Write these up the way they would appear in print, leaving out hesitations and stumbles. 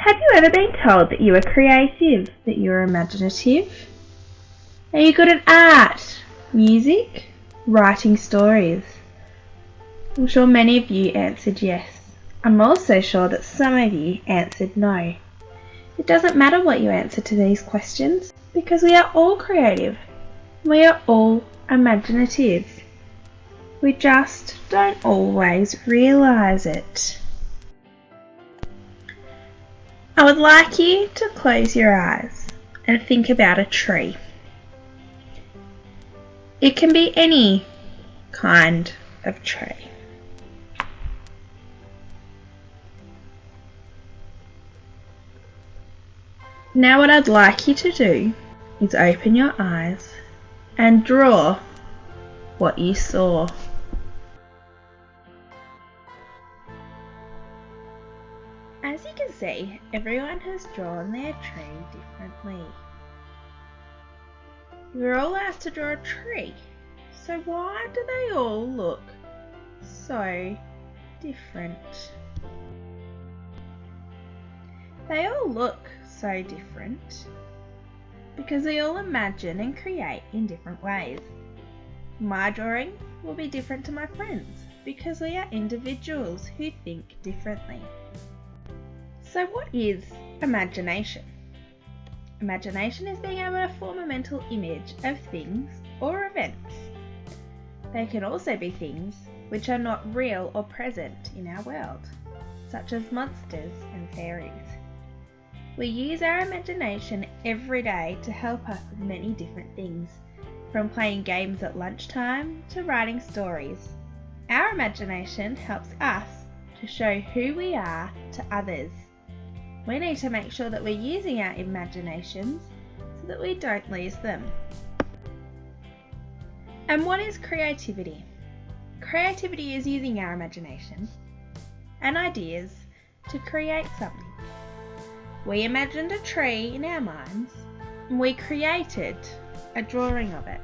Have you ever been told that you are creative, that you are imaginative? Are you good at art, music, writing stories? I'm sure many of you answered yes. I'm also sure that some of you answered no. It doesn't matter what you answer to these questions because we are all creative. We are all imaginative. We just don't always realise it. I would like you to close your eyes and think about a tree. It can be any kind of tree. Now what I'd like you to do is open your eyes and draw what you saw. As you can see, everyone has drawn their tree differently. We were all asked to draw a tree, so why do they all look so different? They all look so different because they all imagine and create in different ways. My drawing will be different to my friends because we are individuals who think differently. So what is imagination? Imagination is being able to form a mental image of things or events. They can also be things which are not real or present in our world, such as monsters and fairies. We use our imagination every day to help us with many different things, from playing games at lunchtime to writing stories. Our imagination helps us to show who we are to others. We need to make sure that we're using our imaginations so that we don't lose them. And what is creativity? Creativity is using our imagination and ideas to create something. We imagined a tree in our minds and we created a drawing of it.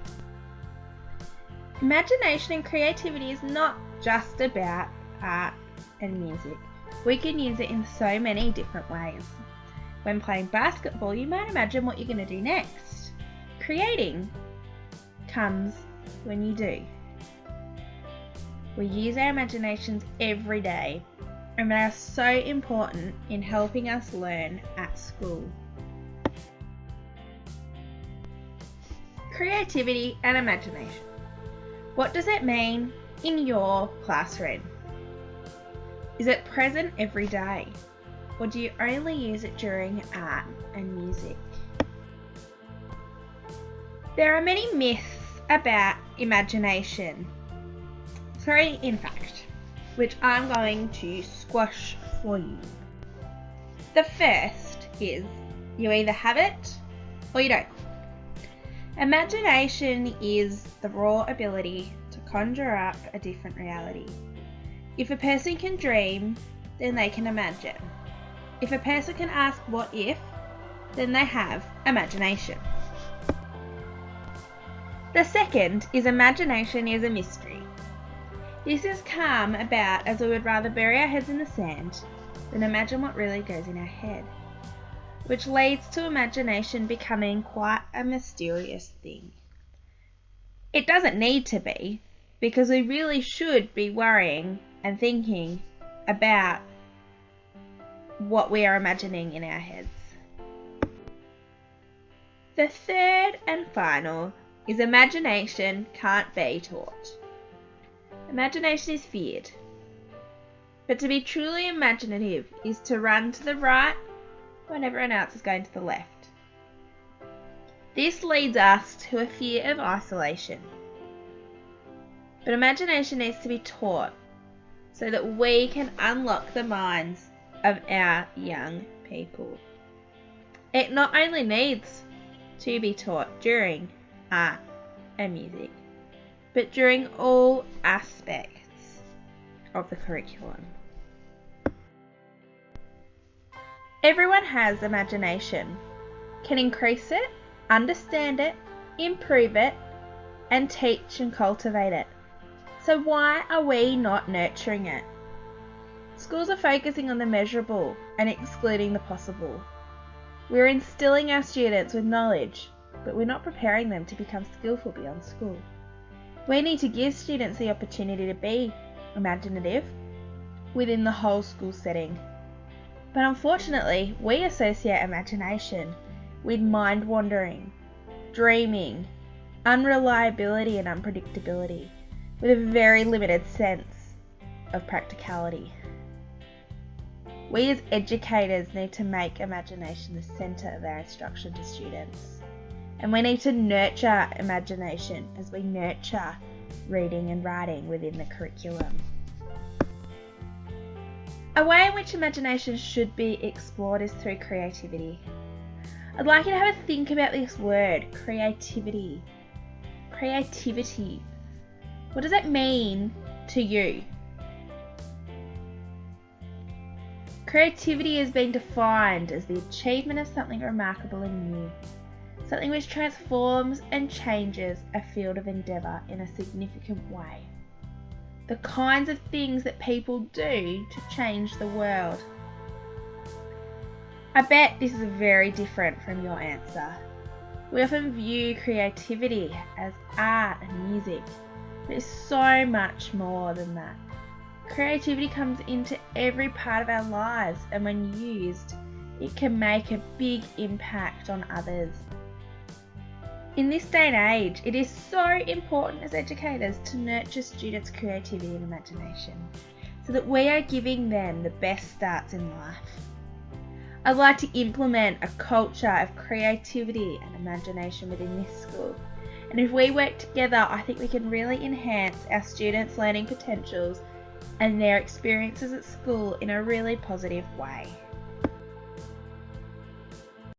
Imagination and creativity is not just about art and music. We can use it in so many different ways. When playing basketball, you might imagine what you're going to do next. Creating comes when you do. We use our imaginations every day, and they are so important in helping us learn at school. Creativity and imagination. What does it mean in your classroom? Is it present every day, or do you only use it during art and music? There are many myths about imagination. Three, in fact, which I'm going to squash for you. The first is you either have it or you don't. Imagination is the raw ability to conjure up a different reality. If a person can dream, then they can imagine. If a person can ask what if, then they have imagination. The second is imagination is a mystery. This has come about as we would rather bury our heads in the sand than imagine what really goes in our head, which leads to imagination becoming quite a mysterious thing. It doesn't need to be, because we really should be worrying and thinking about what we are imagining in our heads. The third and final is imagination can't be taught. Imagination is feared, but to be truly imaginative is to run to the right when everyone else is going to the left. This leads us to a fear of isolation. But imagination needs to be taught so that we can unlock the minds of our young people. It not only needs to be taught during art and music, but during all aspects of the curriculum. Everyone has imagination, can increase it, understand it, improve it, and teach and cultivate it. So why are we not nurturing it? Schools are focusing on the measurable and excluding the possible. We're instilling our students with knowledge, but we're not preparing them to become skillful beyond school. We need to give students the opportunity to be imaginative within the whole school setting. But unfortunately, we associate imagination with mind-wandering, dreaming, unreliability and unpredictability, with a very limited sense of practicality. We as educators need to make imagination the centre of our instruction to students. And we need to nurture imagination as we nurture reading and writing within the curriculum. A way in which imagination should be explored is through creativity. I'd like you to have a think about this word, creativity. Creativity. What does it mean to you? Creativity has been defined as the achievement of something remarkable and new, something which transforms and changes a field of endeavour in a significant way. The kinds of things that people do to change the world. I bet this is very different from your answer. We often view creativity as art and music, but it's so much more than that. Creativity comes into every part of our lives, and when used, it can make a big impact on others. In this day and age, it is so important as educators to nurture students' creativity and imagination, so that we are giving them the best starts in life. I'd like to implement a culture of creativity and imagination within this school, and if we work together, I think we can really enhance our students' learning potentials and their experiences at school in a really positive way.